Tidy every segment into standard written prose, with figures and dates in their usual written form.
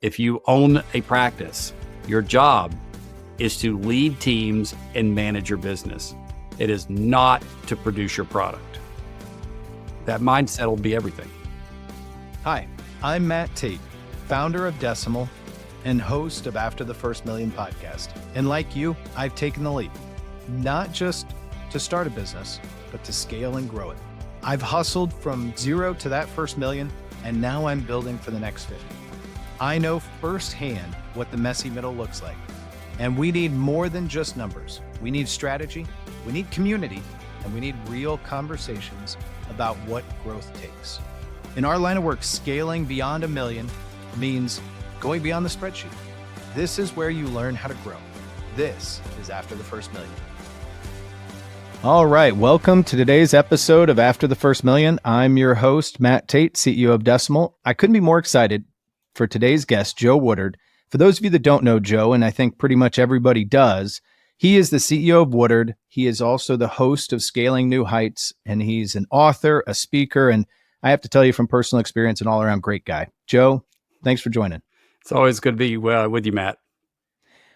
If you own a practice, your job is to lead teams and manage your business. It is not to produce your product. That mindset will be everything. Hi, I'm Matt Tate, founder of Decimal and host of After the First Million podcast. And like you, I've taken the leap, not just to start a business, but to scale and grow it. I've hustled from zero to that first million, and now I'm building for the next 50. I know firsthand what the messy middle looks like. And we need more than just numbers. We need strategy, we need community, and we need real conversations about what growth takes. In our line of work, scaling beyond $1 million means going beyond the spreadsheet. This is where you learn how to grow. This is After the First Million. All right, welcome to today's episode of After the First Million. I'm your host, Matt Tate, CEO of Decimal. I couldn't be more excited for today's guest, Joe Woodard. For those of you that don't know Joe, and I think pretty much everybody does, he is the CEO of Woodard. He is also the host of Scaling New Heights, and he's an author, a speaker, and I have to tell you from personal experience, an all-around great guy. Joe, thanks for joining. It's always good to be with you, Matt.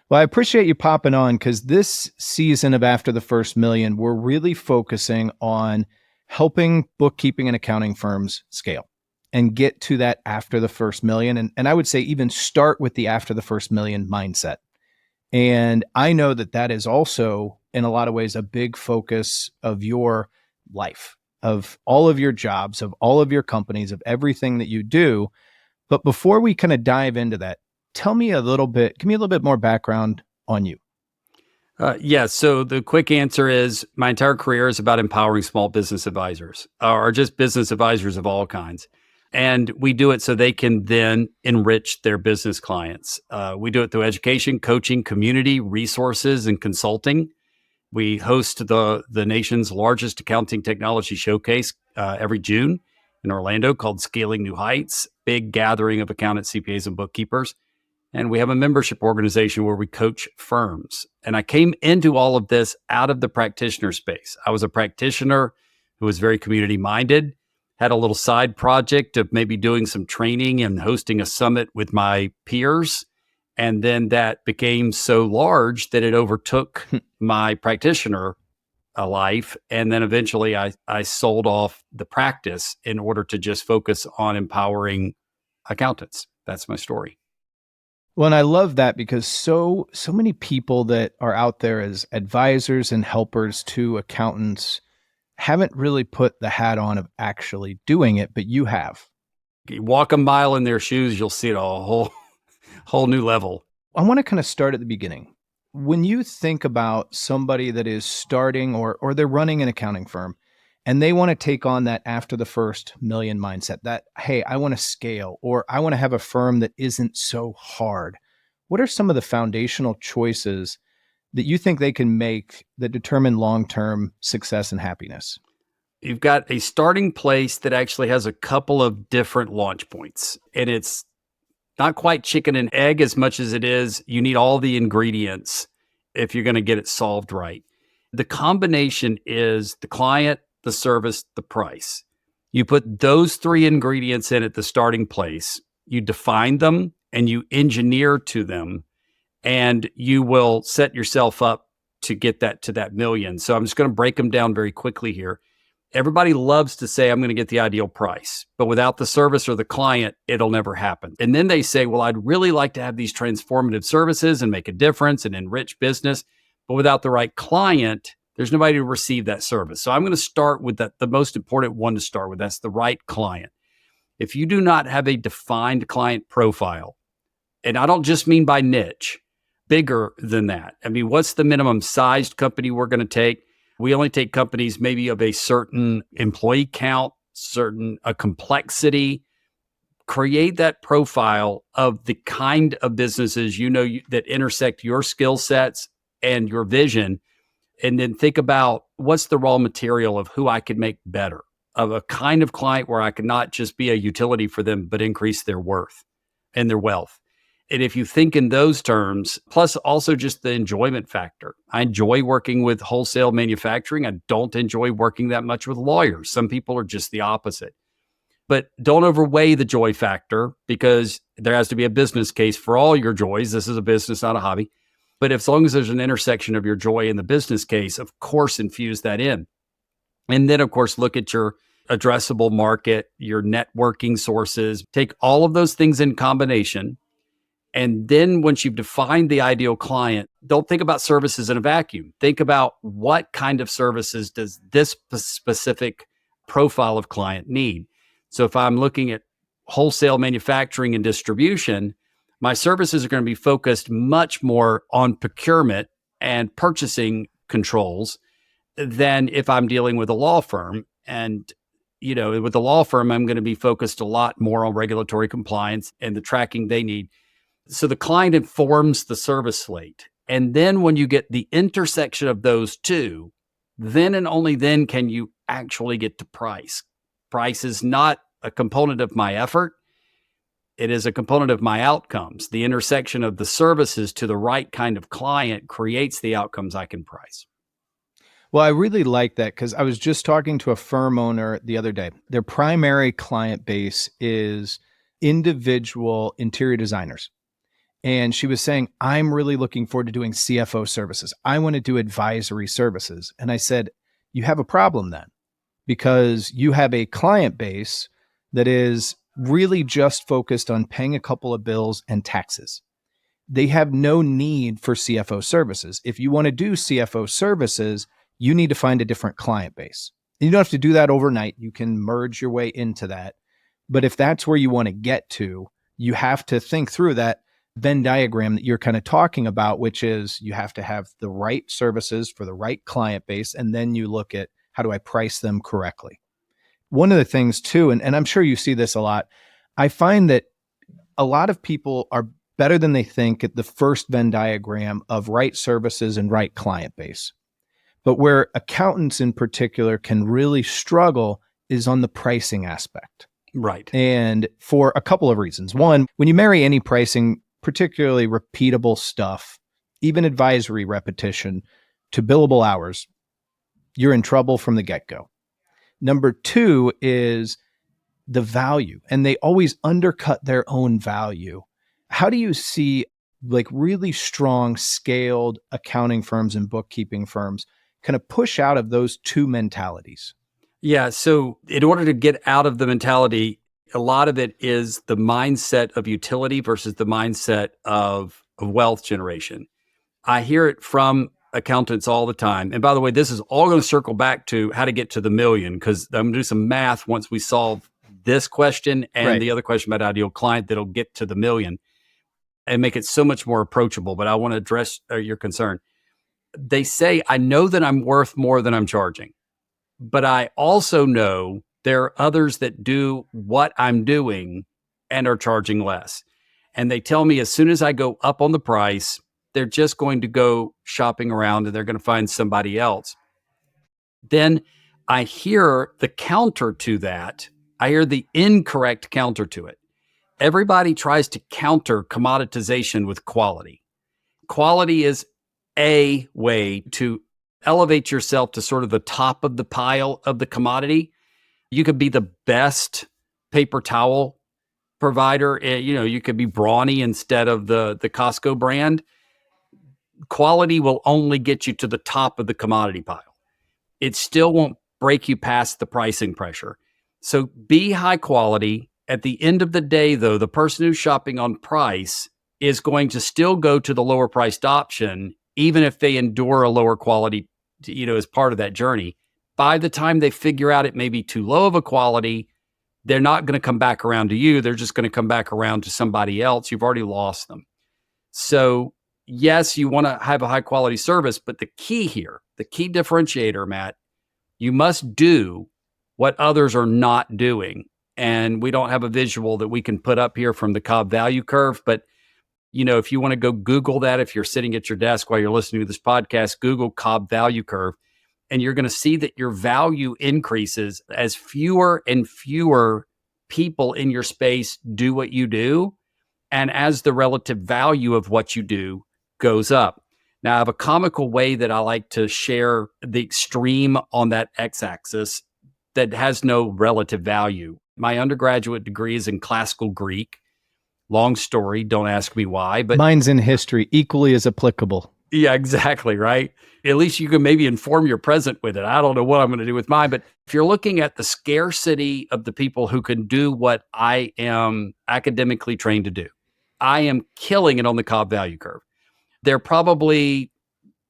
Well, I appreciate you popping on because this season of After the First Million, we're really focusing on helping bookkeeping and accounting firms scale and get to that after the first million. And I would say even start with the after the first million mindset. And I know that that is also, in a lot of ways, a big focus of your life, of all of your jobs, of all of your companies, of everything that you do. But before we kind of dive into that, give me a little bit more background on you. So the quick answer is my entire career is about empowering small business advisors or just business advisors of all kinds. And we do it so they can then enrich their business clients. We do it through education, coaching, community, resources, and consulting. We host the nation's largest accounting technology showcase every June in Orlando called Scaling New Heights, big gathering of accountants, CPAs, and bookkeepers. And we have a membership organization where we coach firms. And I came into all of this out of the practitioner space. I was a practitioner who was very community minded, had a little side project of maybe doing some training and hosting a summit with my peers. And then that became so large that it overtook my practitioner life. And then eventually I sold off the practice in order to just focus on empowering accountants. That's my story. Well, and I love that because so many people that are out there as advisors and helpers to accountants haven't really put the hat on of actually doing it, but you have. You walk a mile in their shoes, you'll see it a whole new level. I want to kind of start at the beginning. When you think about somebody that is starting or they're running an accounting firm and they want to take on that after the first million mindset, that, hey, I want to scale or I want to have a firm that isn't so hard. What are some of the foundational choices that you think they can make that determine long-term success and happiness? You've got a starting place that actually has a couple of different launch points. And it's not quite chicken and egg as much as it is you need all the ingredients if you're going to get it solved right. The combination is the client, the service, the price. You put those three ingredients in at the starting place, you define them and you engineer to them, and you will set yourself up to get that to that million. So I'm just going to break them down very quickly here. Everybody loves to say, I'm going to get the ideal price, but without the service or the client, it'll never happen. And then they say, well, I'd really like to have these transformative services and make a difference and enrich business, but without the right client, there's nobody to receive that service. So I'm going to start with that, the most important one to start with. That's the right client. If you do not have a defined client profile, and I don't just mean by niche, bigger than that. I mean, what's the minimum sized company we're going to take? We only take companies maybe of a certain employee count, a complexity. Create that profile of the kind of businesses that intersect your skill sets and your vision. And then think about what's the raw material of who I could make better, of a kind of client where I could not just be a utility for them, but increase their worth and their wealth. And if you think in those terms, plus also just the enjoyment factor. I enjoy working with wholesale manufacturing. I don't enjoy working that much with lawyers. Some people are just the opposite. But don't overweigh the joy factor because there has to be a business case for all your joys. This is a business, not a hobby. But as long as there's an intersection of your joy and the business case, of course, infuse that in. And then, of course, look at your addressable market, your networking sources, take all of those things in combination. And then once you've defined the ideal client, don't think about services in a vacuum. Think about what kind of services does this specific profile of client need. So if I'm looking at wholesale manufacturing and distribution, my services are going to be focused much more on procurement and purchasing controls than if I'm dealing with a law firm. And, with the law firm, I'm going to be focused a lot more on regulatory compliance and the tracking they need. So the client informs the service slate. And then when you get the intersection of those two, then and only then can you actually get to price. Price is not a component of my effort. It is a component of my outcomes. The intersection of the services to the right kind of client creates the outcomes I can price. Well, I really like that because I was just talking to a firm owner the other day. Their primary client base is individual interior designers. And she was saying, I'm really looking forward to doing CFO services. I want to do advisory services. And I said, you have a problem then, because you have a client base that is really just focused on paying a couple of bills and taxes. They have no need for CFO services. If you want to do CFO services, you need to find a different client base. And you don't have to do that overnight. You can merge your way into that. But if that's where you want to get to, you have to think through that Venn diagram that you're kind of talking about, which is you have to have the right services for the right client base. And then you look at how do I price them correctly? One of the things too, and I'm sure you see this a lot, I find that a lot of people are better than they think at the first Venn diagram of right services and right client base. But where accountants in particular can really struggle is on the pricing aspect. Right. And for a couple of reasons. One, when you marry any pricing, particularly repeatable stuff, even advisory repetition to billable hours, you're in trouble from the get-go. Number two is the value, and they always undercut their own value. How do you see like really strong scaled accounting firms and bookkeeping firms kind of push out of those two mentalities? Yeah. So in order to get out of the mentality, a lot of it is the mindset of utility versus the mindset of wealth generation. I hear it from accountants all the time. And by the way, this is all going to circle back to how to get to the million, because I'm going to do some math once we solve this question and the other question about ideal client that'll get to the million and make it so much more approachable. But I want to address your concern. They say, I know that I'm worth more than I'm charging, but I also know there are others that do what I'm doing and are charging less. And they tell me as soon as I go up on the price, they're just going to go shopping around and they're going to find somebody else. Then I hear the counter to that. I hear the incorrect counter to it. Everybody tries to counter commoditization with quality. Quality is a way to elevate yourself to sort of the top of the pile of the commodity. You could be the best paper towel provider. You could be Brawny instead of the Costco brand. Quality will only get you to the top of the commodity pile. It still won't break you past the pricing pressure. So be high quality. At the end of the day, though, the person who's shopping on price is going to still go to the lower priced option, even if they endure a lower quality, as part of that journey. By the time they figure out it may be too low of a quality, they're not going to come back around to you. They're just going to come back around to somebody else. You've already lost them. So yes, you want to have a high quality service, but the key here, the key differentiator, Matt, you must do what others are not doing. And we don't have a visual that we can put up here from the Cobb value curve, but if you want to go Google that, if you're sitting at your desk while you're listening to this podcast, Google Cobb value curve, and you're going to see that your value increases as fewer and fewer people in your space do what you do, and as the relative value of what you do goes up. Now, I have a comical way that I like to share the extreme on that x-axis that has no relative value. My undergraduate degree is in classical Greek. Long story, don't ask me why, but mine's in history, equally as applicable. yeah, exactly, right? At least you can maybe inform your present with it. I don't know what I'm going to do with mine, but if you're looking at the scarcity of the people who can do what I am academically trained to do, I am killing it on the Cobb value curve. They're probably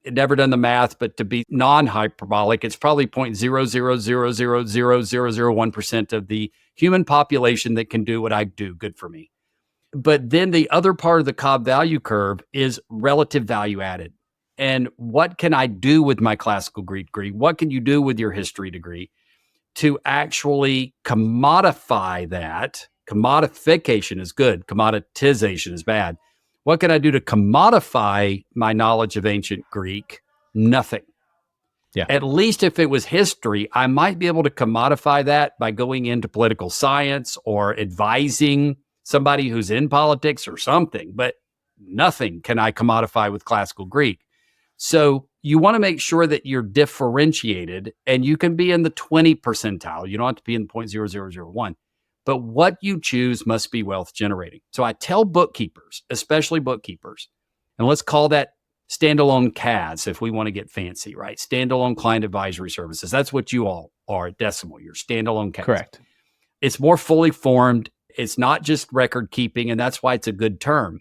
never done the math, but to be non-hyperbolic, it's probably 0.000000001% of the human population that can do what I do. Good for me. But then the other part of the Cobb value curve is relative value added. And what can I do with my classical Greek degree? What can you do with your history degree to actually commodify that? Commodification is good. Commoditization is bad. What can I do to commodify my knowledge of ancient Greek? Nothing. Yeah. At least if it was history, I might be able to commodify that by going into political science or advising somebody who's in politics or something, but nothing can I commodify with classical Greek. So you want to make sure that you're differentiated, and you can be in the 20 percentile. You don't have to be in 0.0001. But what you choose must be wealth generating. So I tell bookkeepers, especially bookkeepers, and let's call that standalone CAS if we want to get fancy, right? Standalone client advisory services. That's what you all are at Decimal. You're standalone CAS. Correct. It's more fully formed. It's not just record keeping, and that's why it's a good term.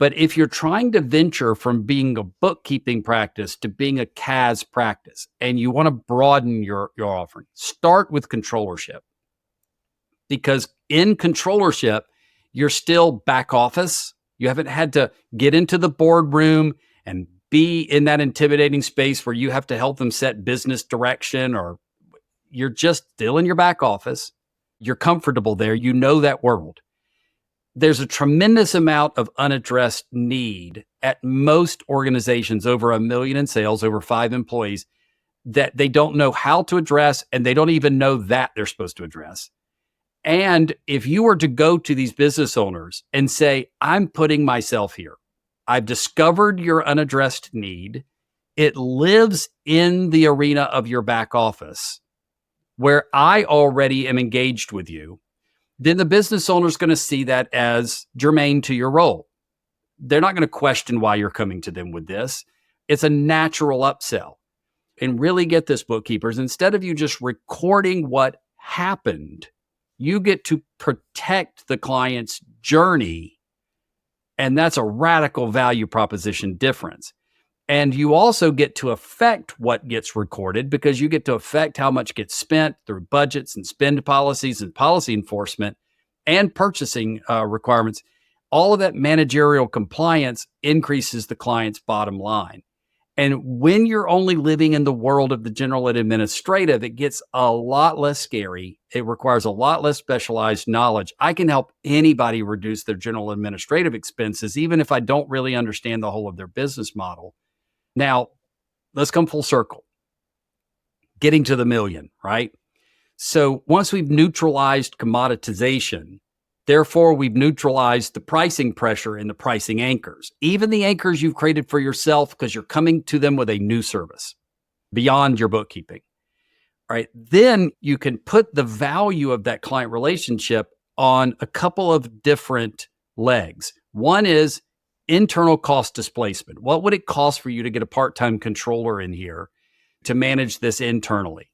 But if you're trying to venture from being a bookkeeping practice to being a CAS practice, and you want to broaden your offering, start with controllership. Because in controllership, you're still back office. You haven't had to get into the boardroom and be in that intimidating space where you have to help them set business direction, or you're just still in your back office. You're comfortable there. You know that world. There's a tremendous amount of unaddressed need at most organizations over $1 million in sales, over 5 employees, that they don't know how to address, and they don't even know that they're supposed to address. And if you were to go to these business owners and say, I'm putting myself here, I've discovered your unaddressed need. It lives in the arena of your back office where I already am engaged with you. Then the business owner is going to see that as germane to your role. They're not going to question why you're coming to them with this. It's a natural upsell. And really get this, bookkeepers, instead of you just recording what happened, you get to protect the client's journey. And that's a radical value proposition difference. And you also get to affect what gets recorded, because you get to affect how much gets spent through budgets and spend policies and policy enforcement and purchasing requirements. All of that managerial compliance increases the client's bottom line. And when you're only living in the world of the general and administrative, it gets a lot less scary. It requires a lot less specialized knowledge. I can help anybody reduce their general administrative expenses, even if I don't really understand the whole of their business model. Now, let's come full circle. Getting to the million, right? So once we've neutralized commoditization, therefore we've neutralized the pricing pressure and the pricing anchors, even the anchors you've created for yourself, because you're coming to them with a new service beyond your bookkeeping. All right. Then you can put the value of that client relationship on a couple of different legs. One is internal cost displacement. What would it cost for you to get a part-time controller in here to manage this internally?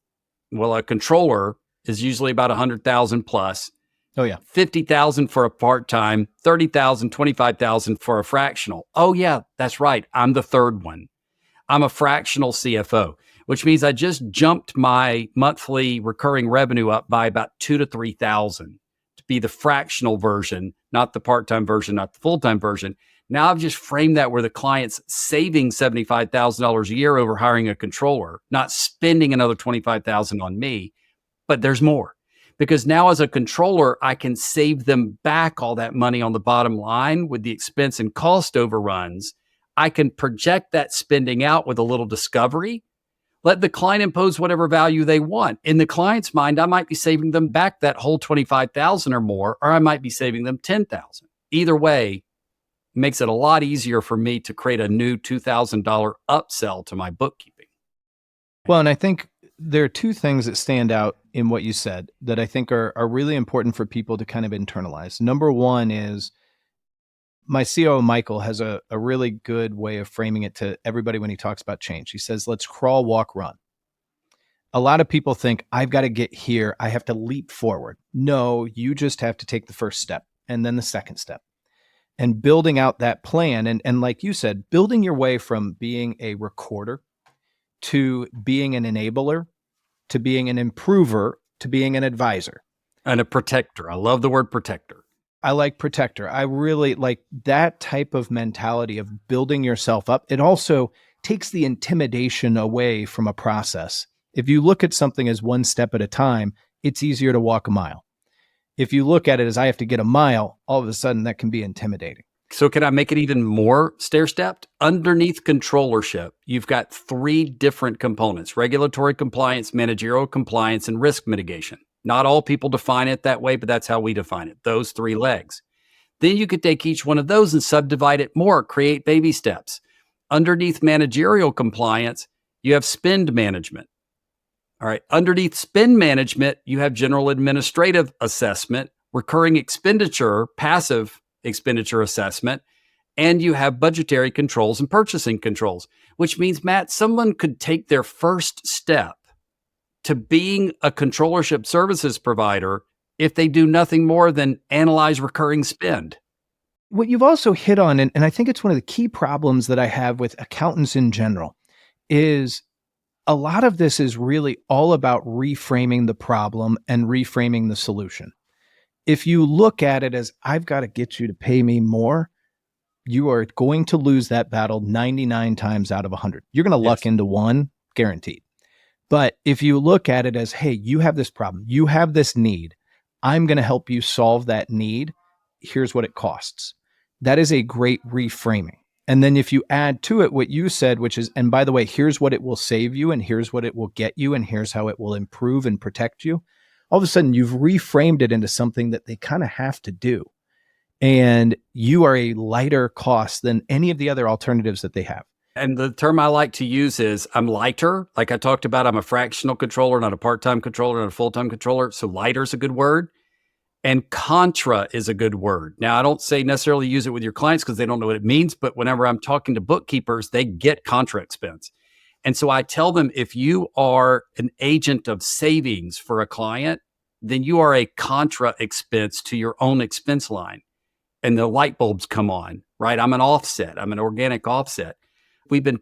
Well, a controller is usually about 100,000 plus. Oh yeah. 50,000 for a part-time, 30,000, 25,000 for a fractional. Oh yeah, that's right. I'm the third one. I'm a fractional CFO, which means I just jumped my monthly recurring revenue up by about 2,000 to 3,000 to be the fractional version, not the part-time version, not the full-time version. Now I've just framed that where the client's saving $75,000 a year over hiring a controller, not spending another $25,000 on me. But there's more, because now as a controller, I can save them back all that money on the bottom line with the expense and cost overruns. I can project that spending out with a little discovery. Let the client impose whatever value they want. In the client's mind, I might be saving them back that whole $25,000 or more, or I might be saving them $10,000. Either way, it makes it a lot easier for me to create a new $2,000 upsell to my bookkeeping. Well, and I think There are two things that stand out in what you said that I think are really important for people to kind of internalize. Number one is my COO, Michael, has a really good way of framing it to everybody when he talks about change. He says, let's crawl, walk, run. A lot of people think, I've got to get here. I have to leap forward. No, you just have to take the first step and then the second step. And building out that plan. And like you said, building your way from being a recorder to being an enabler, to being an improver, to being an advisor. And a protector. I love the word protector. I like protector. I really like that type of mentality of building yourself up. It also takes the intimidation away from a process. If you look at something as one step at a time, it's easier to walk a mile. If you look at it as I have to get a mile, all of a sudden that can be intimidating. So can I make it even more stair-stepped? Underneath controllership, you've got 3 different components: regulatory compliance, managerial compliance, and risk mitigation. Not all people define it that way, but that's how we define it, those 3 legs. Then you could take each one of those and subdivide it more, create baby steps. Underneath managerial compliance, you have spend management. All right. Underneath spend management, you have general administrative assessment, recurring expenditure, passive expenditure assessment, and you have budgetary controls and purchasing controls, which means, Matt, someone could take their first step to being a controllership services provider if they do nothing more than analyze recurring spend. What you've also hit on, and I think it's one of the key problems that I have with accountants in general, is a lot of this is really all about reframing the problem and reframing the solution. If you look at it as, I've got to get you to pay me more, you are going to lose that battle 99 times out of 100. You're going to luck into one, guaranteed. But if you look at it as, hey, you have this problem, you have this need, I'm going to help you solve that need. Here's what it costs. That is a great reframing. And then if you add to it what you said, which is, and by the way, here's what it will save you, and here's what it will get you, and here's how it will improve and protect you. All of a sudden, you've reframed it into something that they kind of have to do. And you are a lighter cost than any of the other alternatives that they have. And the term I like to use is I'm lighter. Like I talked about, I'm a fractional controller, not a part-time controller, not a full-time controller. So lighter is a good word. And contra is a good word. Now, I don't say necessarily use it with your clients because they don't know what it means, but whenever I'm talking to bookkeepers, they get contra expense. And so I tell them, if you are an agent of savings for a client, then you are a contra expense to your own expense line. And the light bulbs come on, right? I'm an offset. I'm an organic offset. We've been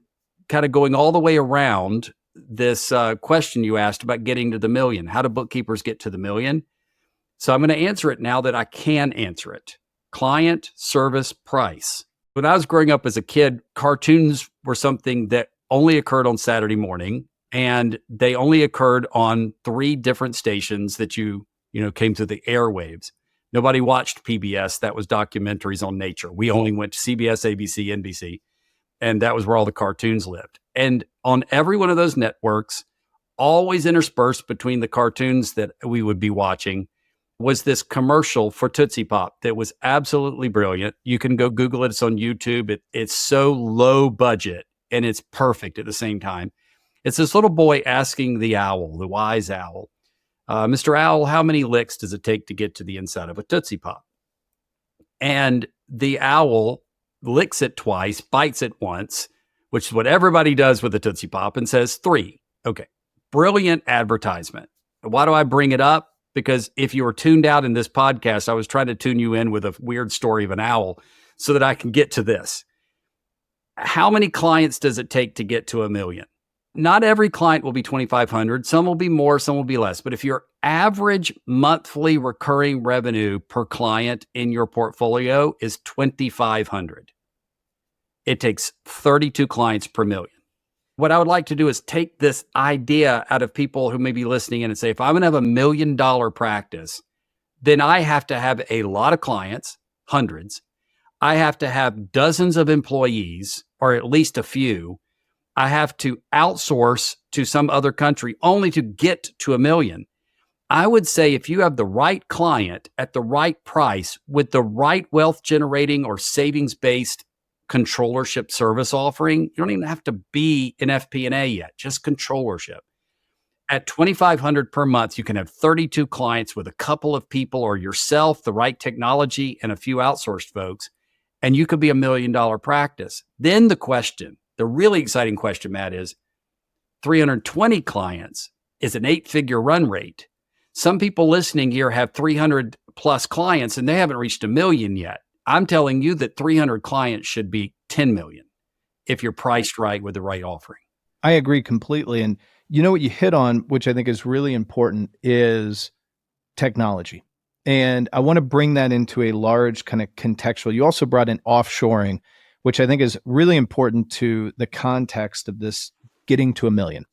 kind of going all the way around this question you asked about getting to the million. How do bookkeepers get to the million? So I'm going to answer it now that I can answer it. Client, service, price. When I was growing up as a kid, cartoons were something that only occurred on Saturday morning, and they only occurred on 3 different stations that you came through the airwaves. Nobody watched PBS. That was documentaries on nature. We only went to CBS, ABC, NBC, and that was where all the cartoons lived. And on every one of those networks, always interspersed between the cartoons that we would be watching, was this commercial for Tootsie Pop that was absolutely brilliant. You can go Google it. It's on YouTube. It's so low budget and it's perfect at the same time. It's this little boy asking the owl, the wise owl, Mr. Owl, how many licks does it take to get to the inside of a Tootsie Pop? And the owl licks it twice, bites it once, which is what everybody does with a Tootsie Pop, and says 3. Okay, brilliant advertisement. Why do I bring it up? Because if you were tuned out in this podcast, I was trying to tune you in with a weird story of an owl so that I can get to this. How many clients does it take to get to $1 million? Not every client will be 2,500. Some will be more, some will be less. But if your average monthly recurring revenue per client in your portfolio is 2,500, it takes 32 clients per million. What I would like to do is take this idea out of people who may be listening in and say, if I'm going to have $1 million practice, then I have to have a lot of clients, hundreds. I have to have dozens of employees, or at least a few. I have to outsource to some other country only to get to $1 million. I would say if you have the right client at the right price with the right wealth generating or savings based controllership service offering, you don't even have to be in FP&A yet, just controllership. At 2,500 per month, you can have 32 clients with a couple of people or yourself, the right technology, and a few outsourced folks, and you could be $1 million practice. Then the really exciting question, Matt, is 320 clients is an 8-figure run rate. Some people listening here have 300 plus clients and they haven't reached $1 million yet. I'm telling you that 300 clients should be 10 million if you're priced right with the right offering. I agree completely. And you know what you hit on, which I think is really important, is technology. And I want to bring that into a large kind of contextual. You also brought in offshoring, which I think is really important to the context of this getting to $1 million.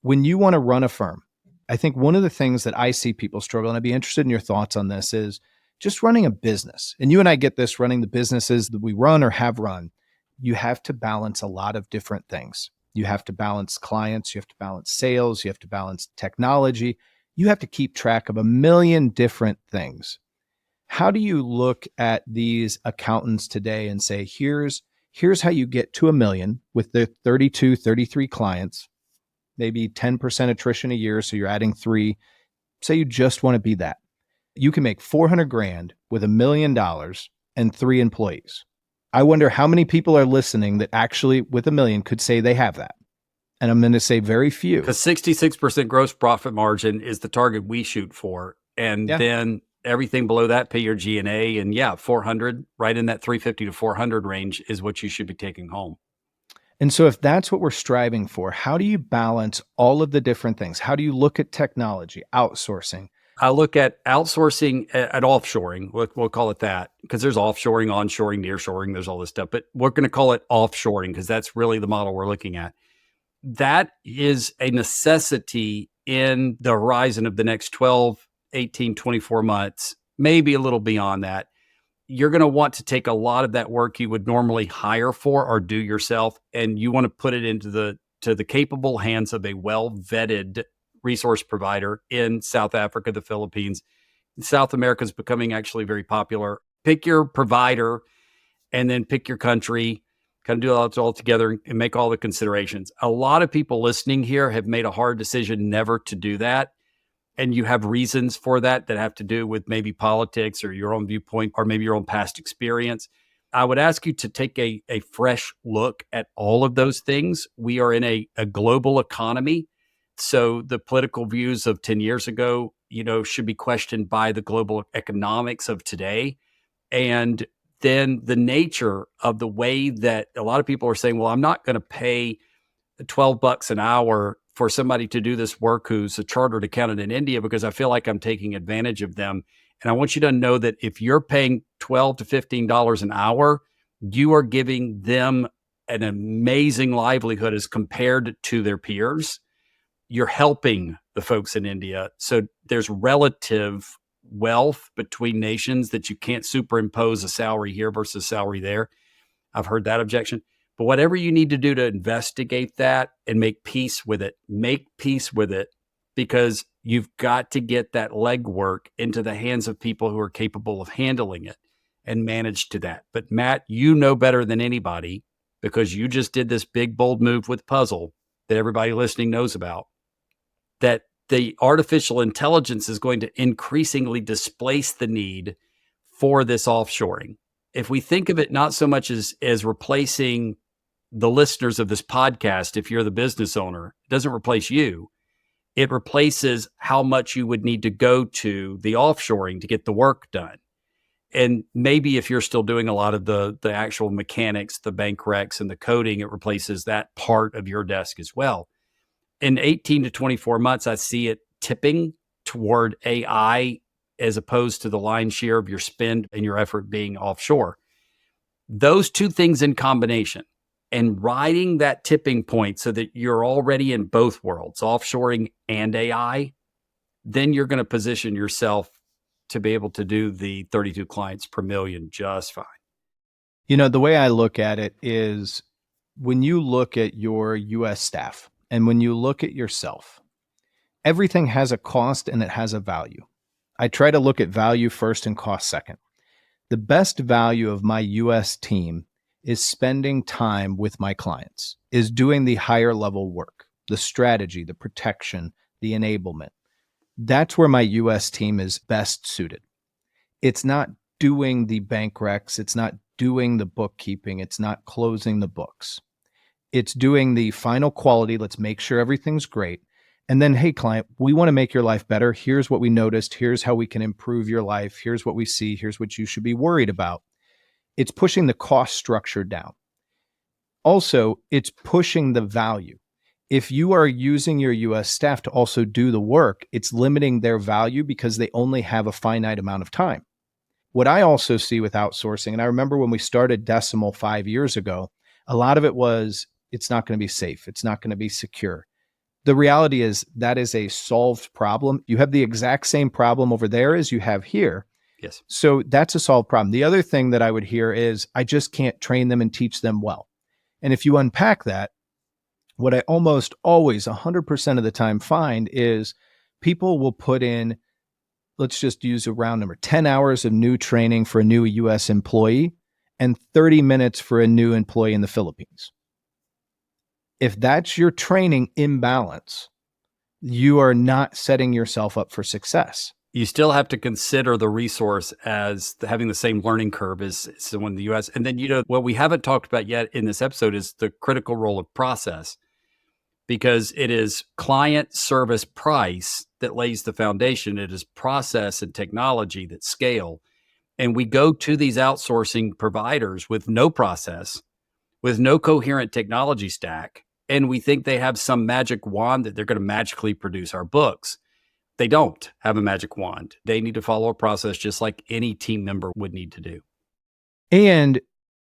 When you want to run a firm, I think one of the things that I see people struggle, and I'd be interested in your thoughts on this, is just running a business. And you and I get this, running the businesses that we run or have run. You have to balance a lot of different things. You have to balance clients, you have to balance sales, you have to balance technology. You have to keep track of 1 million different things. How do you look at these accountants today and say, here's how you get to $1 million with the 32, 33 clients, maybe 10% attrition a year, so you're adding 3. Say you just want to be that. You can make $400,000 with $1 million and 3 employees. I wonder how many people are listening that actually with $1 million could say they have that. And I'm going to say very few. Because 66% gross profit margin is the target we shoot for. And then everything below that, pay your G&A. And 400, right in that 350 to 400 range is what you should be taking home. And so if that's what we're striving for, how do you balance all of the different things? How do you look at technology, outsourcing? I look at outsourcing, at offshoring. We'll call it that, because there's offshoring, onshoring, nearshoring, there's all this stuff. But we're going to call it offshoring because that's really the model we're looking at. That is a necessity in the horizon of the next 12, 18, 24 months, maybe a little beyond that. You're going to want to take a lot of that work you would normally hire for or do yourself, and you want to put it into the capable hands of a well-vetted resource provider in South Africa, the Philippines. South America is becoming actually very popular. Pick your provider and then pick your country, kind of do it all together and make all the considerations. A lot of people listening here have made a hard decision never to do that. And you have reasons for that have to do with maybe politics or your own viewpoint or maybe your own past experience. I would ask you to take a fresh look at all of those things. We are in a global economy. So the political views of 10 years ago, should be questioned by the global economics of today. And then the nature of the way that a lot of people are saying, well, I'm not going to pay $12 an hour for somebody to do this work who's a chartered accountant in India because I feel like I'm taking advantage of them. And I want you to know that if you're paying $12 to $15 an hour, you are giving them an amazing livelihood as compared to their peers. You're helping the folks in India. So there's relative wealth between nations that you can't superimpose a salary here versus salary there. I've heard that objection. But whatever you need to do to investigate that and make peace with it, because you've got to get that legwork into the hands of people who are capable of handling it and manage to that. But Matt, you know better than anybody because you just did this big, bold move with Puzzle that everybody listening knows about, that the artificial intelligence is going to increasingly displace the need for this offshoring. If we think of it not so much as replacing the listeners of this podcast, if you're the business owner, it doesn't replace you. It replaces how much you would need to go to the offshoring to get the work done. And maybe if you're still doing a lot of the actual mechanics, the bank recs and the coding, it replaces that part of your desk as well. In 18 to 24 months, I see it tipping toward AI as opposed to the lion's share of your spend and your effort being offshore. Those two things in combination and riding that tipping point so that you're already in both worlds, offshoring and AI, then you're going to position yourself to be able to do the 32 clients per million just fine. The way I look at it is when you look at your US staff and when you look at yourself, everything has a cost and it has a value. I try to look at value first and cost second. The best value of my US team is spending time with my clients, is doing the higher level work, the strategy, the protection, the enablement. That's where my US team is best suited. It's not doing the bank recs. It's not doing the bookkeeping. It's not closing the books. It's doing the final quality. Let's make sure everything's great. And then, hey, client, we want to make your life better. Here's what we noticed. Here's how we can improve your life. Here's what we see. Here's what you should be worried about. It's pushing the cost structure down. Also, it's pushing the value. If you are using your US staff to also do the work, it's limiting their value because they only have a finite amount of time. What I also see with outsourcing, and I remember when we started Decimal 5 years ago, a lot of it was, it's not going to be safe. It's not going to be secure. The reality is that is a solved problem. You have the exact same problem over there as you have here. Yes. So that's a solved problem. The other thing that I would hear is, I just can't train them and teach them well. And if you unpack that, what I almost always 100% of the time find is people will put in, let's just use a round number, 10 hours of new training for a new US employee and 30 minutes for a new employee in the Philippines. If that's your training imbalance, you are not setting yourself up for success. You still have to consider the resource as having the same learning curve as someone in the US. And then, what we haven't talked about yet in this episode is the critical role of process, because it is client service price that lays the foundation. It is process and technology that scale. And we go to these outsourcing providers with no process, with no coherent technology stack, and we think they have some magic wand that they're going to magically produce our books. They don't have a magic wand. They need to follow a process just like any team member would need to do. And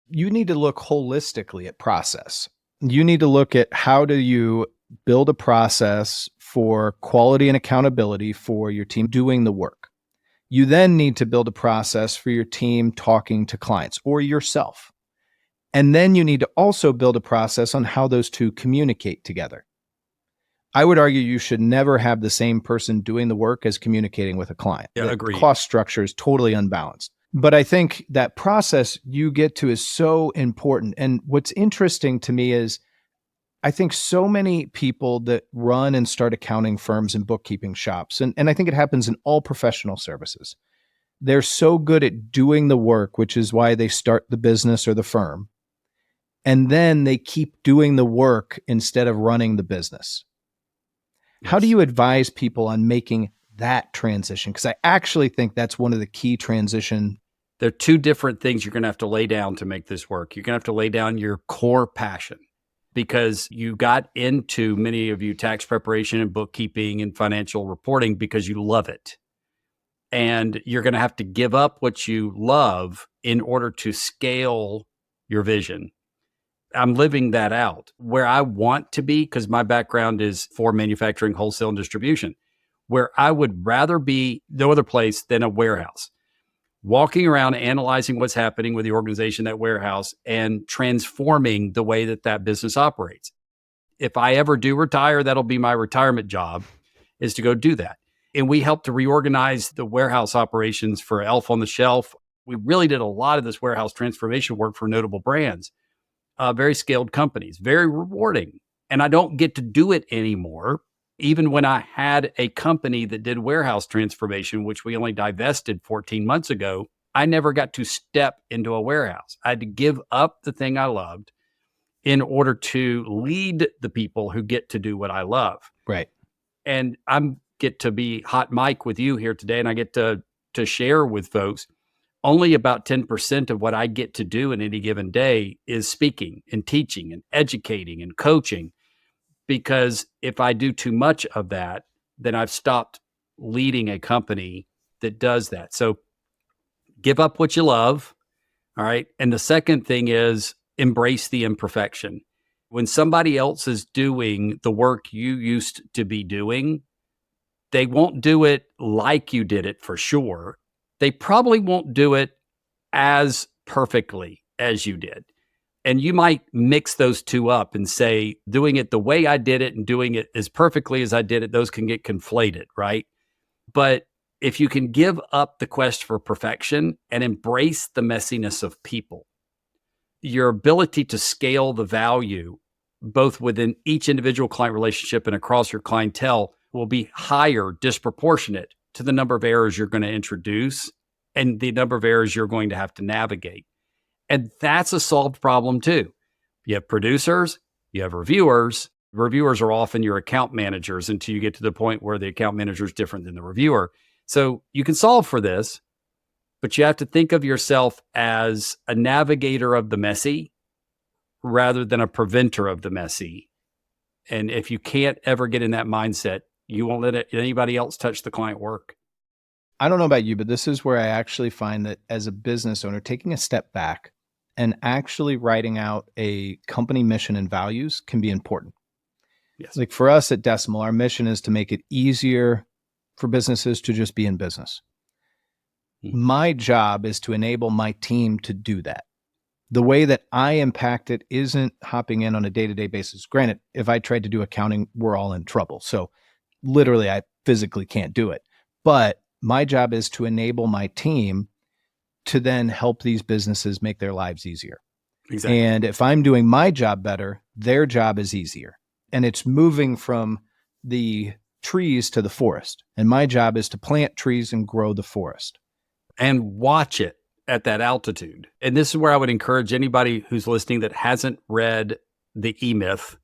you need to look holistically at process. You need to look at, how do you build a process for quality and accountability for your team doing the work? You then need to build a process for your team talking to clients or yourself. And then you need to also build a process on how those two communicate together. I would argue you should never have the same person doing the work as communicating with a client. Yeah, The agreed. cost structure is totally unbalanced. But I think that process you get to is so important. And what's interesting to me is, I think so many people that run and start accounting firms and bookkeeping shops, and I think it happens in all professional services, they're so good at doing the work, which is why they start the business or the firm. And then they keep doing the work instead of running the business. How do you advise people on making that transition? Because I actually think that's one of the key transition. There are two different things you're going to have to lay down to make this work. You're going to have to lay down your core passion, because you got into, many of you, tax preparation and bookkeeping and financial reporting because you love it. And you're going to have to give up what you love in order to scale your vision. I'm living that out where I want to be, because my background is for manufacturing, wholesale, and distribution, where I would rather be no other place than a warehouse, walking around, analyzing what's happening with the organization, that warehouse, and transforming the way that that business operates. If I ever do retire, that'll be my retirement job, is to go do that. And we helped to reorganize the warehouse operations for Elf on the Shelf. We really did a lot of this warehouse transformation work for notable brands. Very scaled companies, very rewarding. And I don't get to do it anymore. Even when I had a company that did warehouse transformation, which we only divested 14 months ago, I never got to step into a warehouse. I had to give up the thing I loved in order to lead the people who get to do what I love. Right. And I get to be hot mic with you here today, and I get to share with folks. Only about 10% of what I get to do in any given day is speaking and teaching and educating and coaching, because if I do too much of that, then I've stopped leading a company that does that. So give up what you love. All right. And the second thing is embrace the imperfection. When somebody else is doing the work you used to be doing, they won't do it like you did it for sure. They probably won't do it as perfectly as you did. And you might mix those two up and say, doing it the way I did it and doing it as perfectly as I did it, those can get conflated, right? But if you can give up the quest for perfection and embrace the messiness of people, your ability to scale the value, both within each individual client relationship and across your clientele, will be higher, disproportionate to the number of errors you're going to introduce and the number of errors you're going to have to navigate. And that's a solved problem too. You have producers, you have reviewers. Reviewers are often your account managers until you get to the point where the account manager is different than the reviewer. So you can solve for this, but you have to think of yourself as a navigator of the messy rather than a preventer of the messy. And if you can't ever get in that mindset, you won't let anybody else touch the client work. I don't know about you, but this is where I actually find that as a business owner, taking a step back and actually writing out a company mission and values can be important. Yes. Like for us at Decimal, our mission is to make it easier for businesses to just be in business. My job is to enable my team to do that. The way that I impact it isn't hopping in on a day-to-day basis. Granted, if I tried to do accounting, we're all in trouble. So literally, I physically can't do it. But my job is to enable my team to then help these businesses make their lives easier. Exactly. And if I'm doing my job better, their job is easier. And it's moving from the trees to the forest. And my job is to plant trees and grow the forest. And watch it at that altitude. And this is where I would encourage anybody who's listening that hasn't read The E-Myth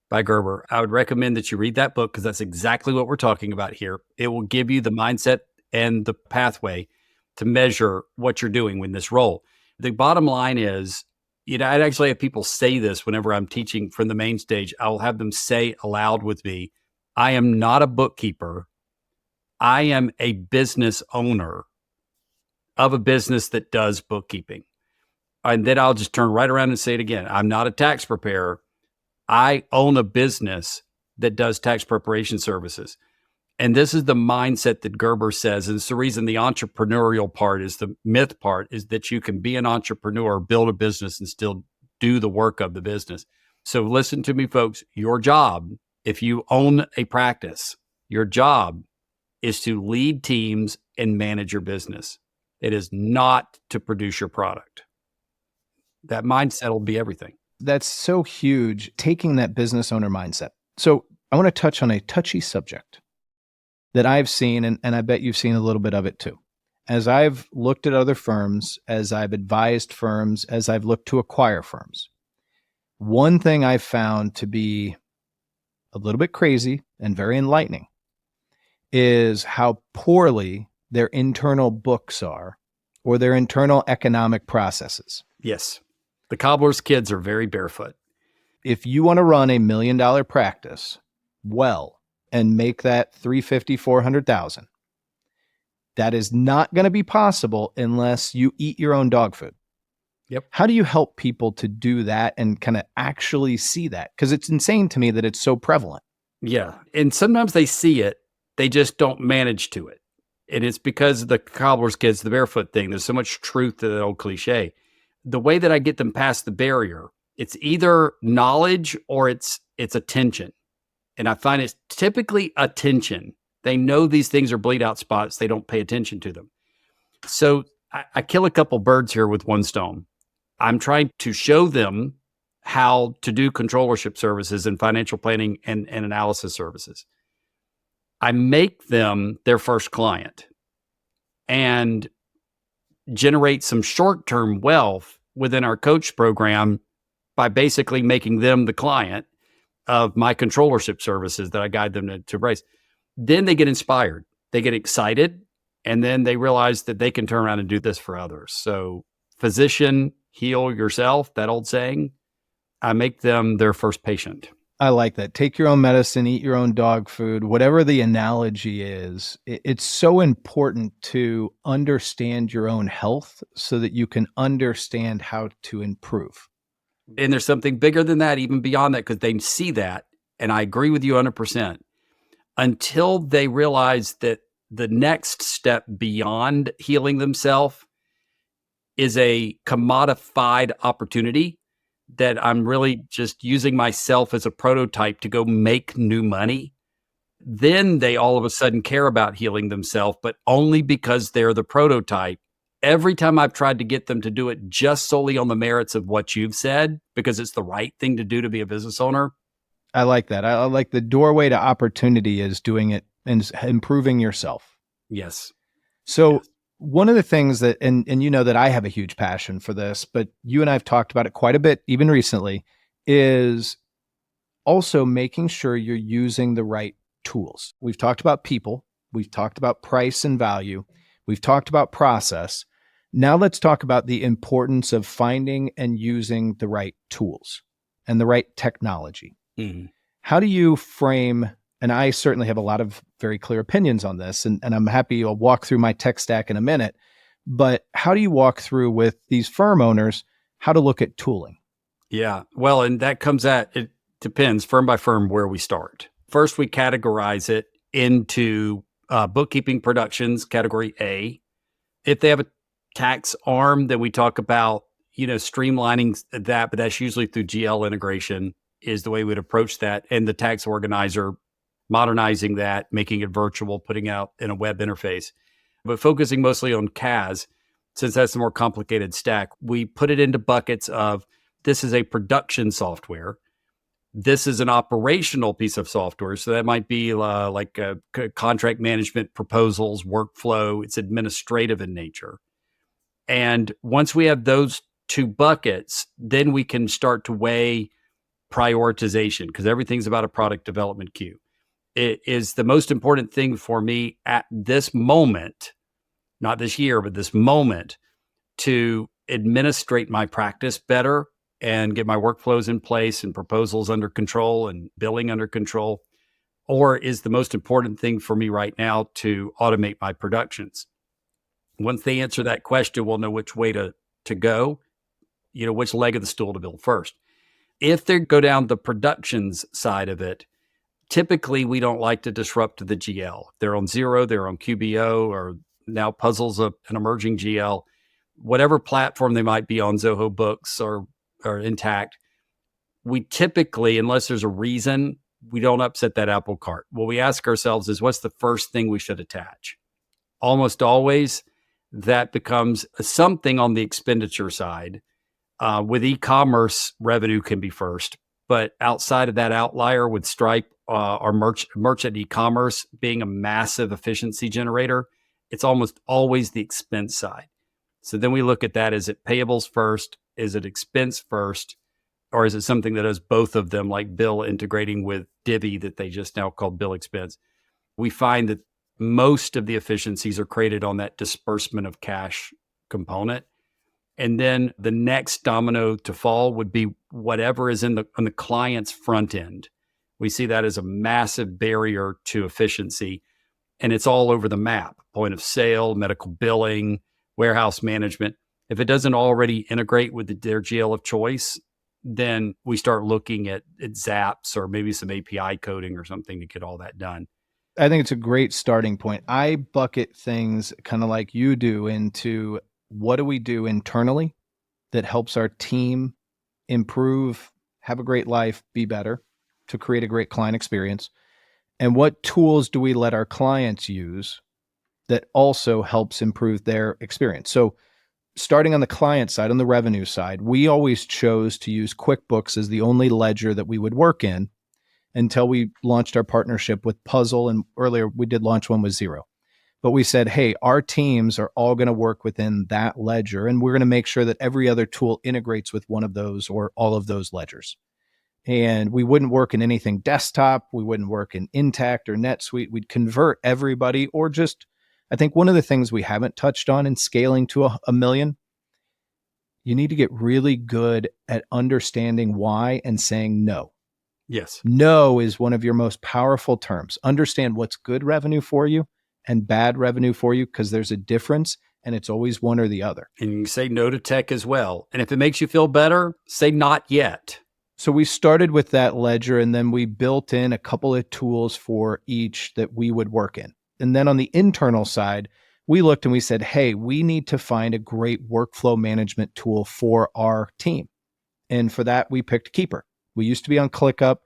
by Gerber. I would recommend that you read that book because that's exactly what we're talking about here. It will give you the mindset and the pathway to measure what you're doing in this role. The bottom line is, I'd actually have people say this whenever I'm teaching from the main stage. I'll have them say aloud with me, I am not a bookkeeper. I am a business owner of a business that does bookkeeping. And then I'll just turn right around and say it again. I'm not a tax preparer. I own a business that does tax preparation services. And this is the mindset that Gerber says. And it's the reason the entrepreneurial part is the myth part, is that you can be an entrepreneur, build a business, and still do the work of the business. So listen to me, folks. Your job, if you own a practice, your job is to lead teams and manage your business. It is not to produce your product. That mindset will be everything. That's so huge, taking that business owner mindset. So I want to touch on a touchy subject that I've seen, and I bet you've seen a little bit of it too. As I've looked at other firms, as I've advised firms, as I've looked to acquire firms, one thing I've found to be a little bit crazy and very enlightening is how poorly their internal books are or their internal economic processes. Yes. The cobbler's kids are very barefoot. If you want to run $1 million practice well and make that $350,000, $400,000, that is not going to be possible unless you eat your own dog food. Yep. How do you help people to do that and kind of actually see that? Because it's insane to me that it's so prevalent. Yeah. And sometimes they see it, they just don't manage to it. And it's because of the cobbler's kids, the barefoot thing. There's so much truth to that old cliche. The way that I get them past the barrier, it's either knowledge or it's attention. And I find it's typically attention. They know these things are bleed out spots. They don't pay attention to them. So I kill a couple birds here with one stone. I'm trying to show them how to do controllership services and financial planning and analysis services. I make them their first client and generate some short-term wealth within our coach program by basically making them the client of my controllership services that I guide them to embrace. Then they get inspired, they get excited, and then they realize that they can turn around and do this for others. So physician, heal yourself, that old saying, I make them their first patient. I like that. Take your own medicine, eat your own dog food, whatever the analogy is. It's so important to understand your own health so that you can understand how to improve. And there's something bigger than that, even beyond that, because they see that. And I agree with you 100%. Until they realize that the next step beyond healing themselves is a commodified opportunity, that I'm really just using myself as a prototype to go make new money, then they all of a sudden care about healing themselves, but only because they're the prototype. Every time I've tried to get them to do it just solely on the merits of what you've said, because it's the right thing to do to be a business owner, I like that. I like the doorway to opportunity is doing it and improving yourself. Yes. So Yes. one of the things that, and you know that I have a huge passion for this, but you and I have talked about it quite a bit, even recently, is also making sure you're using the right tools. We've talked about people, we've talked about price and value, we've talked about process. Now let's talk about the importance of finding and using the right tools and the right technology. Mhm. How do you frame, and I certainly have a lot of very clear opinions on this, and I'm happy I'll walk through my tech stack in a minute, but how do you walk through with these firm owners how to look at tooling? Yeah. Well, and that comes at it depends firm by firm where we start. First, we categorize it into bookkeeping productions, category A. If they have a tax arm, then we talk about, streamlining that, but that's usually through GL integration is the way we'd approach that. And the tax organizer, modernizing that, making it virtual, putting out in a web interface. But focusing mostly on CAS, since that's the more complicated stack, we put it into buckets of this is a production software. This is an operational piece of software. So that might be like contract management proposals, workflow. It's administrative in nature. And once we have those two buckets, then we can start to weigh prioritization because everything's about a product development queue. It is the most important thing for me at this moment, not this year, but this moment, to administrate my practice better and get my workflows in place and proposals under control and billing under control? Or is the most important thing for me right now to automate my productions? Once they answer that question, we'll know which way to go, which leg of the stool to build first. If they go down the productions side of it, typically we don't like to disrupt the GL. They're on Zero, they're on QBO, or now Puzzle's an emerging GL. Whatever platform they might be on, Zoho Books or Intact, we typically, unless there's a reason, we don't upset that apple cart. What we ask ourselves is, what's the first thing we should attach? Almost always, that becomes something on the expenditure side. With e-commerce, revenue can be first, but outside of that outlier with Stripe or merchant e-commerce being a massive efficiency generator, it's almost always the expense side. So then we look at that. Is it payables first? Is it expense first? Or is it something that has both of them, like bill integrating with Divvy that they just now call bill expense? We find that most of the efficiencies are created on that disbursement of cash component. And then the next domino to fall would be whatever is on the client's front end. We see that as a massive barrier to efficiency. And it's all over the map: point of sale, medical billing, warehouse management. If it doesn't already integrate with their GL of choice, then we start looking at Zaps or maybe some API coding or something to get all that done. I think it's a great starting point. I bucket things kind of like you do into what do we do internally that helps our team improve, have a great life, be better, to create a great client experience? And what tools do we let our clients use that also helps improve their experience? So starting on the client side, on the revenue side, we always chose to use QuickBooks as the only ledger that we would work in until we launched our partnership with Puzzle. And earlier we did launch one with Zero. But we said, hey, our teams are all going to work within that ledger, and we're going to make sure that every other tool integrates with one of those or all of those ledgers. And we wouldn't work in anything desktop. We wouldn't work in Intact or NetSuite. We'd convert everybody, or just, I think one of the things we haven't touched on in scaling to a million, you need to get really good at understanding why and saying no. Yes. No is one of your most powerful terms. Understand what's good revenue for you and bad revenue for you, because there's a difference and it's always one or the other. And you say no to tech as well. And if it makes you feel better, say not yet. So we started with that ledger, and then we built in a couple of tools for each that we would work in. And then on the internal side, we looked and we said, hey, we need to find a great workflow management tool for our team. And for that, we picked Keeper. We used to be on ClickUp,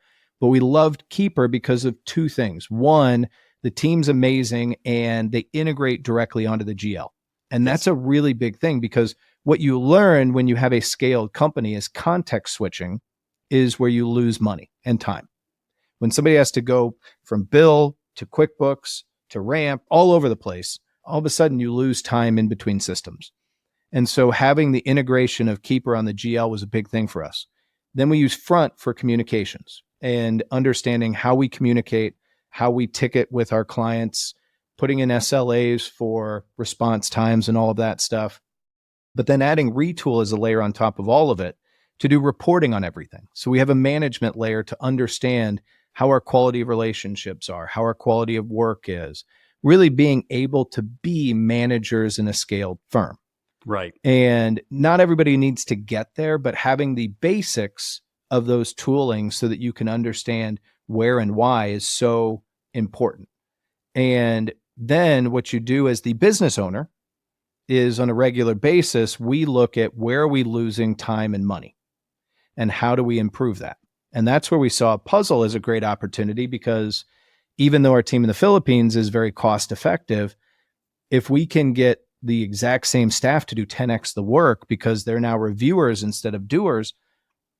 but we loved Keeper because of two things. One, the team's amazing and they integrate directly onto the GL. And that's a really big thing, because what you learn when you have a scaled company is context switching is where you lose money and time. When somebody has to go from Bill to QuickBooks to Ramp all over the place, all of a sudden you lose time in between systems. And so having the integration of Keeper on the GL was a big thing for us. Then we use Front for communications and understanding how we communicate, how we ticket with our clients, putting in SLAs for response times and all of that stuff. But then adding Retool as a layer on top of all of it to do reporting on everything. So we have a management layer to understand how our quality of relationships are, how our quality of work is, really being able to be managers in a scaled firm. Right. And not everybody needs to get there, but having the basics of those tooling so that you can understand where and why is so important. And then what you do as the business owner is on a regular basis, we look at where are we losing time and money and how do we improve that? And that's where we saw Puzzle as a great opportunity, because even though our team in the Philippines is very cost effective, if we can get the exact same staff to do 10x the work because they're now reviewers instead of doers,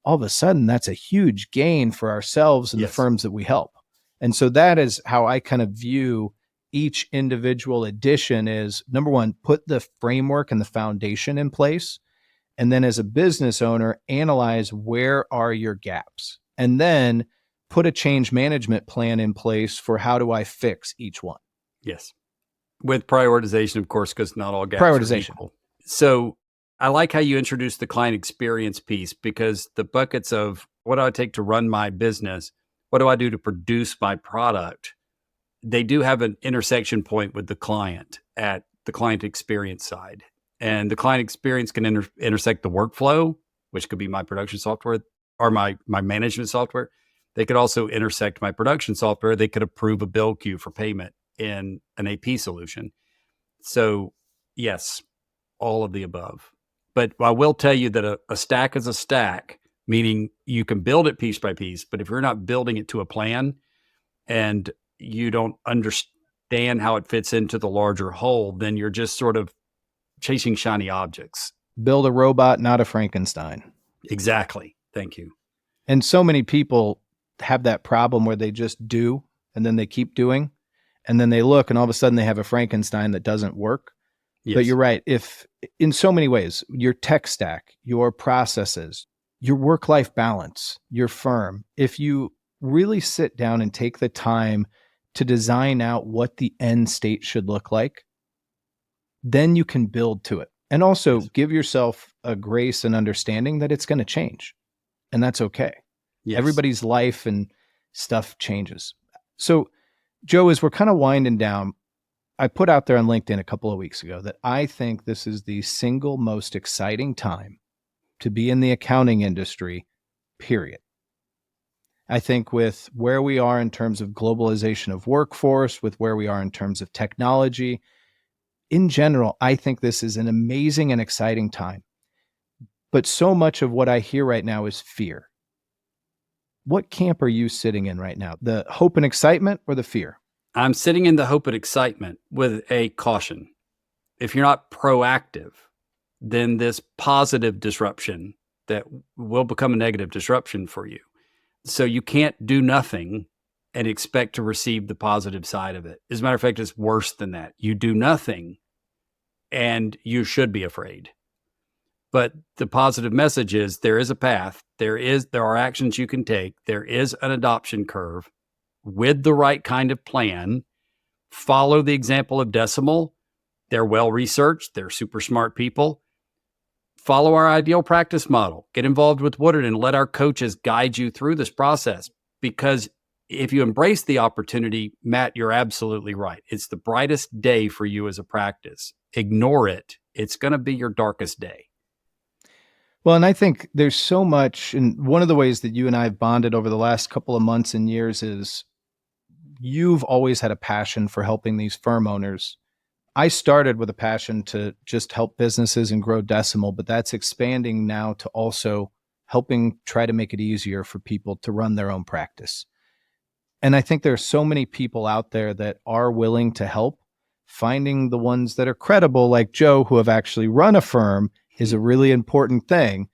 all of a sudden that's a huge gain for ourselves and the firms that we help. And so that is how I kind of view each individual addition is, number one, put the framework and the foundation in place. And then as a business owner, analyze where are your gaps, and then put a change management plan in place for how do I fix each one. Yes. With prioritization, of course, because not all gaps are equal. So I like how you introduced the client experience piece, because the buckets of what do I take to run my business, what do I do to produce my product, they do have an intersection point with the client at the client experience side. And the client experience can intersect the workflow, which could be my production software or my management software. They could also intersect my production software. They could approve a bill queue for payment in an AP solution. So yes, all of the above. But I will tell you that a stack is a stack, meaning you can build it piece by piece. But if you're not building it to a plan and you don't understand how it fits into the larger whole, then you're just sort of chasing shiny objects. Build a robot, not a Frankenstein. Exactly. Thank you. And so many people have that problem where they just do, and then they keep doing, and then they look, and all of a sudden they have a Frankenstein that doesn't work. Yes. But you're right. If in so many ways, your tech stack, your processes, your work-life balance, your firm, if you really sit down and take the time to design out what the end state should look like, then you can build to it. And also give yourself a grace and understanding that it's going to change. And that's okay. Yes. Everybody's life and stuff changes. So, Joe, as we're kind of winding down, I put out there on LinkedIn a couple of weeks ago that I think this is the single most exciting time to be in the accounting industry, period. I think with where we are in terms of globalization of workforce, with where we are in terms of technology, in general, I think this is an amazing and exciting time. But so much of what I hear right now is fear. What camp are you sitting in right now? The hope and excitement or the fear? I'm sitting in the hope and excitement with a caution. If you're not proactive, then this positive disruption that will become a negative disruption for you. So you can't do nothing and expect to receive the positive side of it. As a matter of fact, it's worse than that. You do nothing and you should be afraid. But the positive message is there is a path. There are actions you can take. There is an adoption curve with the right kind of plan. Follow the example of Decimal. They're well researched. They're super smart people. Follow our ideal practice model. Get involved with Woodard and let our coaches guide you through this process. Because if you embrace the opportunity, Matt, you're absolutely right. It's the brightest day for you as a practice. Ignore it. It's going to be your darkest day. Well, and I think there's so much, and one of the ways that you and I have bonded over the last couple of months and years is you've always had a passion for helping these firm owners. I started with a passion to just help businesses and grow Decimal, but that's expanding now to also helping try to make it easier for people to run their own practice. And I think there are so many people out there that are willing to help. Finding the ones that are credible, like Joe, who have actually run a firm, is a really important thing.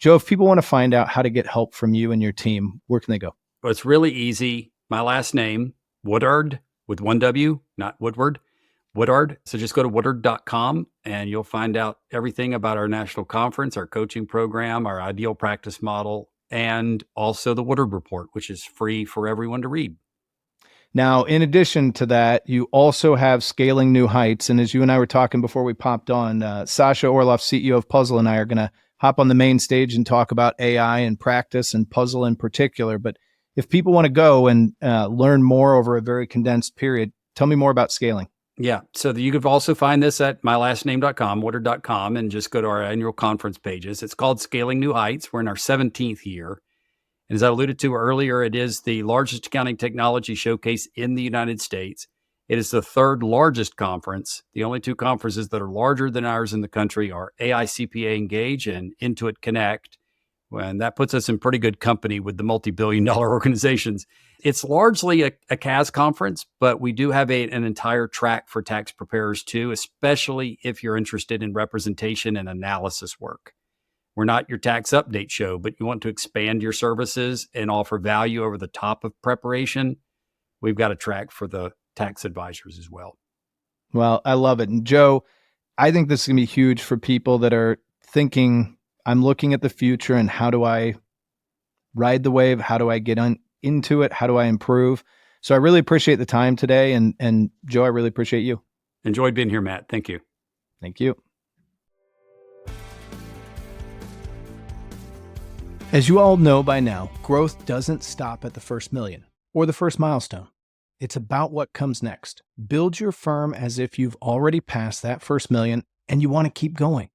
Joe, if people want to find out how to get help from you and your team, where can they go? Well, it's really easy. My last name, Woodard, with one W, not Woodward, Woodard. So just go to woodard.com and you'll find out everything about our national conference, our coaching program, our ideal practice model, and also the Woodard Report, which is free for everyone to read. Now, in addition to that, you also have Scaling New Heights. And as you and I were talking before we popped on, Sasha Orloff, CEO of Puzzle, and I are going to hop on the main stage and talk about AI and practice and Puzzle in particular. But if people want to go and learn more over a very condensed period, tell me more about scaling. Yeah. So you could also find this at mylastname.com, woodard.com, and just go to our annual conference pages. It's called Scaling New Heights. We're in our 17th year. And as I alluded to earlier, it is the largest accounting technology showcase in the United States. It is the third largest conference. The only two conferences that are larger than ours in the country are AICPA Engage and Intuit Connect. And that puts us in pretty good company with the multi-billion-dollar organizations. It's largely a CAS conference, but we do have an entire track for tax preparers too, especially if you're interested in representation and analysis work. We're not your tax update show, but you want to expand your services and offer value over the top of preparation. We've got a track for the tax advisors as well. Well, I love it. And Joe, I think this is going to be huge for people that are thinking, I'm looking at the future and how do I ride the wave? How do I get into it? How do I improve? So I really appreciate the time today. And Joe, I really appreciate you. Enjoyed being here, Matt. Thank you. Thank you. As you all know by now, growth doesn't stop at the first million or the first milestone. It's about what comes next. Build your firm as if you've already passed that first million and you want to keep going.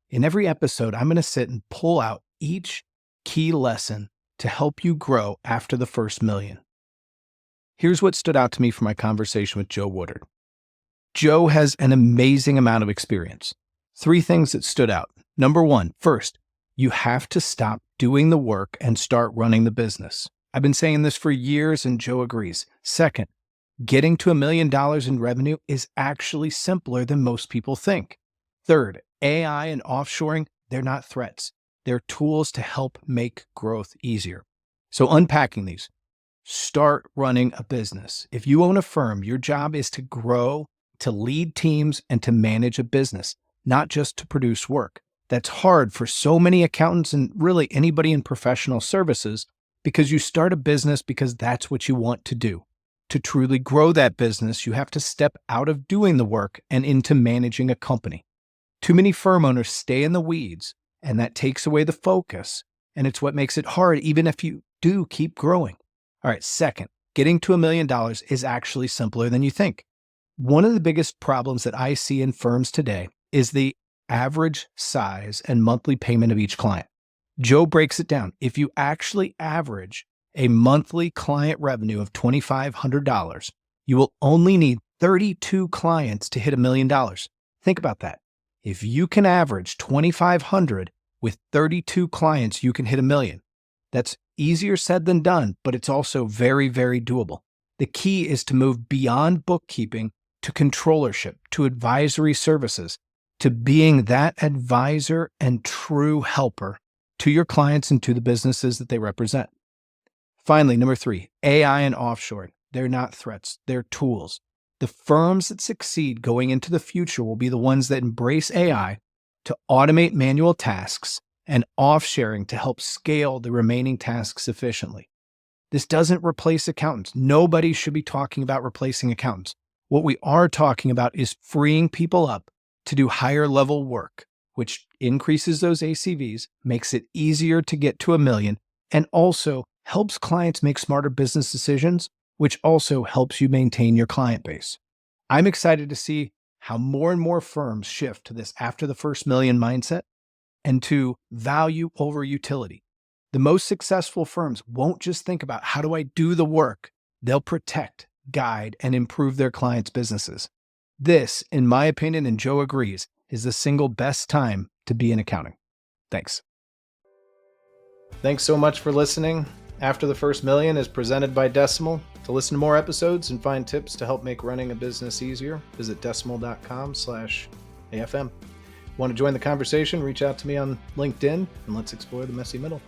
In every episode, I'm going to sit and pull out each key lesson to help you grow after the first million. Here's what stood out to me from my conversation with Joe Woodard. Joe has an amazing amount of experience. 3 things that stood out. Number 1, first, you have to stop doing the work and start running the business. I've been saying this for years and Joe agrees. Second, getting to $1 million in revenue is actually simpler than most people think. Third, AI and offshoring, they're not threats. They're tools to help make growth easier. So unpacking these, start running a business. If you own a firm, your job is to grow, to lead teams, and to manage a business, not just to produce work. That's hard for so many accountants and really anybody in professional services because you start a business because that's what you want to do. To truly grow that business, you have to step out of doing the work and into managing a company. Too many firm owners stay in the weeds, and that takes away the focus, and it's what makes it hard even if you do keep growing. All right, second, getting to $1 million is actually simpler than you think. One of the biggest problems that I see in firms today is the average size and monthly payment of each client. Joe breaks it down. If you actually average a monthly client revenue of $2,500, you will only need 32 clients to hit $1 million. Think about that. If you can average 2,500 with 32 clients, you can hit $1 million. That's easier said than done, but it's also very, very doable. The key is to move beyond bookkeeping to controllership, to advisory services, to being that advisor and true helper to your clients and to the businesses that they represent. Finally, number 3, AI and offshoring. They're not threats, they're tools. The firms that succeed going into the future will be the ones that embrace AI to automate manual tasks and offshoring to help scale the remaining tasks efficiently. This doesn't replace accountants. Nobody should be talking about replacing accountants. What we are talking about is freeing people up to do higher level work, which increases those ACVs, makes it easier to get to $1 million, and also helps clients make smarter business decisions, which also helps you maintain your client base. I'm excited to see how more and more firms shift to this after the first million mindset and to value over utility. The most successful firms won't just think about how do I do the work, they'll protect, guide, and improve their clients' businesses. This, in my opinion, and Joe agrees, is the single best time to be in accounting. Thanks. Thanks so much for listening. After the First Million is presented by Decimal. To listen to more episodes and find tips to help make running a business easier, visit decimal.com/AFM. Want to join the conversation? Reach out to me on LinkedIn and let's explore the messy middle.